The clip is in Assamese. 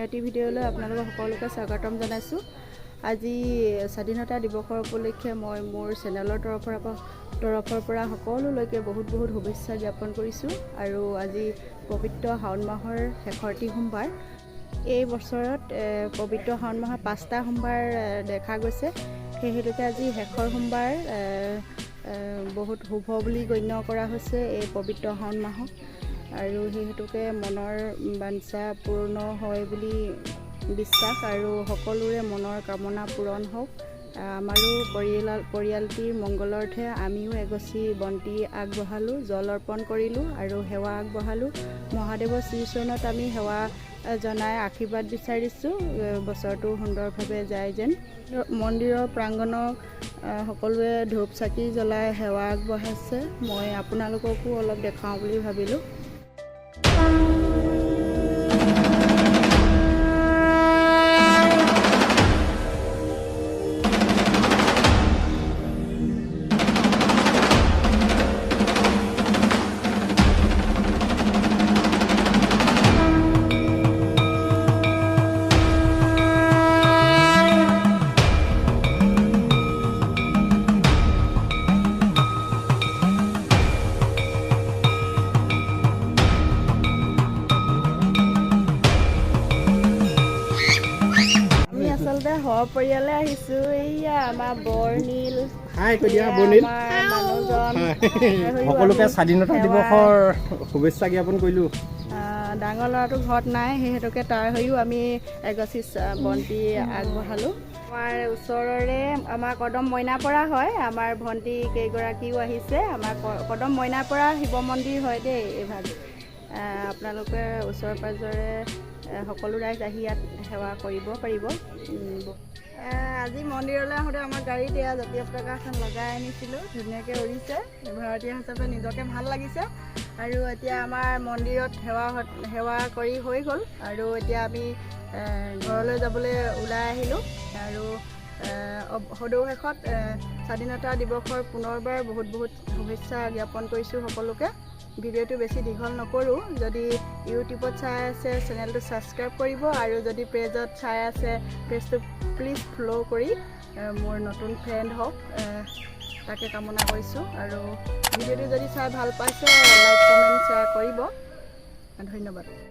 এটি ভিডিঅ'লৈ আপোনালোকক সকলোকে স্বাগতম জনাইছোঁ। আজি স্বাধীনতা দিৱসৰ উপলক্ষে মই মোৰ চেনেলৰ তৰফৰ পৰা সকলোলৈকে বহুত শুভেচ্ছা জ্ঞাপন কৰিছোঁ। আৰু আজি পবিত্ৰ শাওণ মাহৰ শেষৰটি সোমবাৰ। এই বছৰত পবিত্ৰ শাওণ মাহৰ 5টা সোমবাৰ দেখা গৈছে। সেই হেতুকে আজি শেষৰ সোমবাৰ বহুত শুভ বুলি গণ্য কৰা হৈছে এই পবিত্ৰ শাওণ মাহক। আৰু সেই হেতুকে মনৰ বাঞ্ছা পূৰ্ণ হয় বুলি বিশ্বাস আৰু সকলোৰে মনৰ কামনা পূৰণ হওক। আমাৰো পৰিয়ালটিৰ মংগলাৰ্থে আমিও এগছি বন্তি আগবঢ়ালোঁ, জল অৰ্পণ কৰিলোঁ আৰু সেৱা আগবঢ়ালোঁ। মহাদেৱৰ শ্ৰীচৰণত আমি সেৱা জনাই আশীৰ্বাদ বিচাৰিছোঁ বছৰটো সুন্দৰভাৱে যায় যেন। মন্দিৰৰ প্ৰাংগণক সকলোৱে ধূপ চাকি জ্বলাই সেৱা আগবঢ়াইছে। মই আপোনালোককো অলপ দেখাওঁ বুলি ভাবিলোঁ। আচলতে সপৰিয়ালে আহিছোঁ। এইয়া আমাৰ বৰনীল, সকলোকে স্বাধীনতা দিৱসৰ শুভেচ্ছা জ্ঞাপন কৰিলোঁ। ডাঙৰ ল'ৰাটো ঘৰত নাই, সেই হেতুকে তাৰ হৈও আমি এগছি বন্তি আগবঢ়ালোঁ। আমাৰ ওচৰৰে আমাৰ কদম মইনাৰ পৰা হয়। আমাৰ ভণ্টি কেইগৰাকীও আহিছে। আমাৰ কদম মইনাৰ পৰা শিৱ মন্দিৰ হয় দেই এইভাগ। আপোনালোকে ওচৰে পাঁজৰে সকলো ৰাইজ আহি ইয়াত সেৱা কৰিব পাৰিব। আজি মন্দিৰলৈ আহোঁতে আমাৰ গাড়ীত এয়া জাতীয় পতাকাখন লগাই আনিছিলোঁ, ধুনীয়াকৈ উৰিছে। ভাৰতীয় হিচাপে নিজকে ভাল লাগিছে। আৰু এতিয়া আমাৰ মন্দিৰত সেৱা কৰি হৈ গ'ল আৰু এতিয়া আমি ঘৰলৈ যাবলৈ ওলাই আহিলোঁ। আৰু সদৌ শেষত স্বাধীনতা দিৱসৰ পুনৰবাৰ বহুত শুভেচ্ছা জ্ঞাপন কৰিছোঁ সকলোকে। ভিডিঅ'টো বেছি দীঘল নকৰোঁ। যদি ইউটিউবত চাই আছে চেনেলটো ছাবস্ক্ৰাইব কৰিব, আৰু যদি পেজত চাই আছে পেজটো প্লিজ ফ'ল' কৰি মোৰ নতুন ফ্ৰেণ্ড হওক তাকে কামনা কৰিছোঁ। আৰু ভিডিঅ'টো যদি চাই ভাল পাইছে লাইক কমেণ্ট শ্বেয়াৰ কৰিব। ধন্যবাদ।